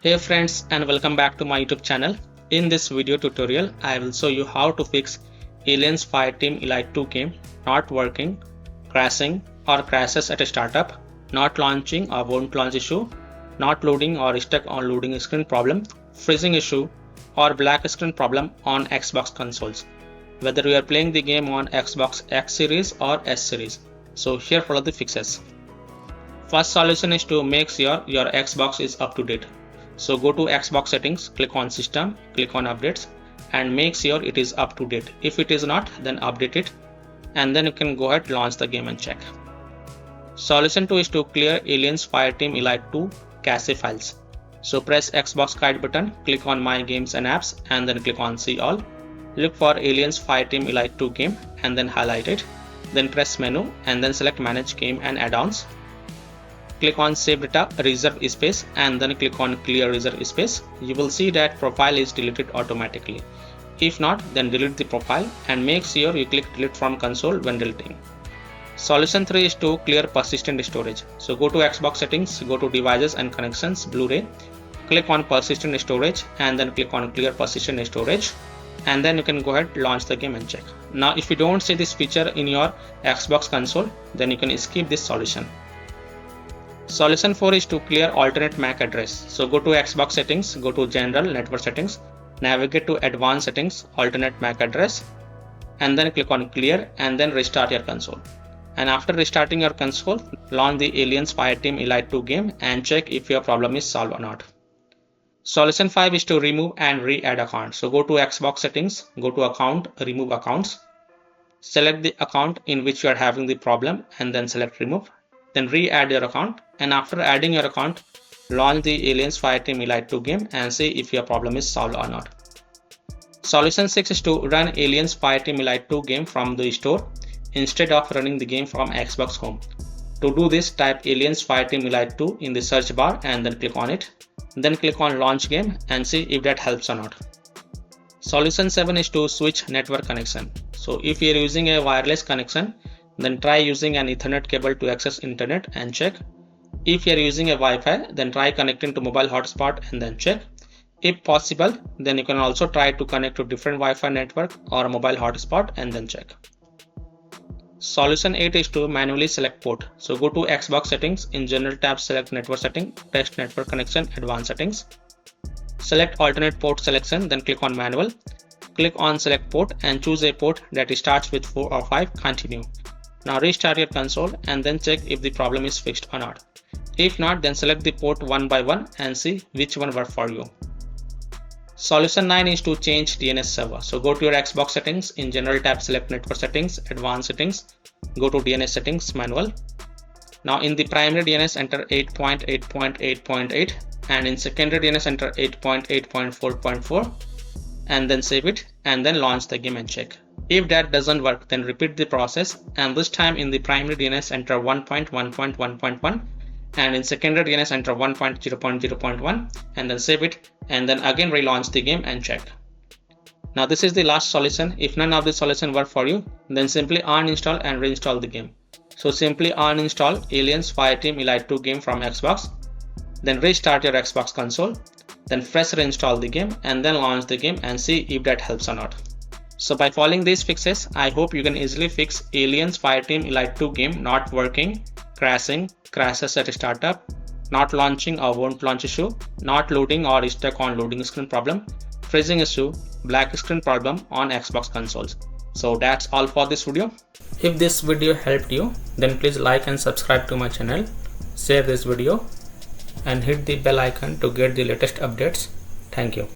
Hey friends, and welcome back to my YouTube channel. In this video tutorial, I will show you how to fix Aliens Fireteam Elite 2 game not working, crashing or crashes at a startup, not launching or won't launch issue, not loading or stuck on loading screen problem, freezing issue or black screen problem on Xbox consoles. Whether you are playing the game on Xbox X series or S series. So here follow the fixes. First solution is to make sure your Xbox is up to date. So go to Xbox settings, click on system, click on updates and make sure it is up to date. If it is not, then update it and then you can go ahead, launch the game and check. Solution 2 is to clear Aliens Fireteam Elite 2 cache files. So press Xbox guide button, click on my games and apps and then click on see all. Look for Aliens Fireteam Elite 2 game and then highlight it. Then press menu and then select manage game and add-ons. Click on save data reserve space and then click on clear reserve space. You will see that profile is deleted automatically. If not, then delete the profile and make sure you click delete from console when deleting. Solution 3 is to clear persistent storage. So go to Xbox settings, go to devices and connections, Blu-ray, click on persistent storage and then click on clear persistent storage and then you can go ahead, launch the game and check. Now if you don't see this feature in your Xbox console, then you can skip this solution. Solution 4 is to clear alternate MAC address. So go to Xbox settings, go to general network settings, navigate to advanced settings, alternate MAC address and then click on clear and then restart your console. And after restarting your console, launch the Aliens Fireteam Elite 2 game and check if your problem is solved or not. Solution 5 is to remove and re-add account. So go to Xbox settings, go to account, remove accounts, select the account in which you are having the problem and then select remove. Then re-add your account and after adding your account, launch the Aliens Fireteam Elite 2 game and see if your problem is solved or not. Solution 6 is to run Aliens Fireteam Elite 2 game from the store instead of running the game from Xbox Home. To do this, type Aliens Fireteam Elite 2 in the search bar and then click on it. Then click on launch game and see if that helps or not. Solution 7 is to switch network connection. So if you are using a wireless connection, then try using an Ethernet cable to access internet and check. If you are using a Wi-Fi, then try connecting to mobile hotspot and then check. If possible, then you can also try to connect to different Wi-Fi network or mobile hotspot and then check. Solution 8 is to manually select port. So go to Xbox settings, in general tab select network setting, test network connection, advanced settings. Select alternate port selection, then click on manual. Click on select port and choose a port that starts with 4 or 5, continue. Now restart your console and then check if the problem is fixed or not. If not, then select the port one by one and see which one worked for you. Solution 9 is to change DNS server. So go to your Xbox settings, in general tab select network settings, advanced settings, go to DNS settings, manual. Now in the primary DNS enter 8.8.8.8 and in secondary DNS enter 8.8.4.4 and then save it and then launch the game and check. If that doesn't work, then repeat the process and this time in the primary DNS enter 1.1.1.1 and in secondary DNS enter 1.0.0.1 and then save it and then again relaunch the game and check. Now this is the last solution. If none of the solution work for you, then simply uninstall and reinstall the game. So simply uninstall Aliens Fireteam Elite 2 game from Xbox, then restart your Xbox console, then fresh reinstall the game and then launch the game and see if that helps or not. So by following these fixes, I hope you can easily fix Aliens Fireteam Elite 2 game not working, crashing, crashes at a startup, not launching or won't launch issue, not loading or stuck on loading screen problem, freezing issue, black screen problem on Xbox consoles. So that's all for this video. If this video helped you, then please like and subscribe to my channel, share this video and hit the bell icon to get the latest updates. Thank you.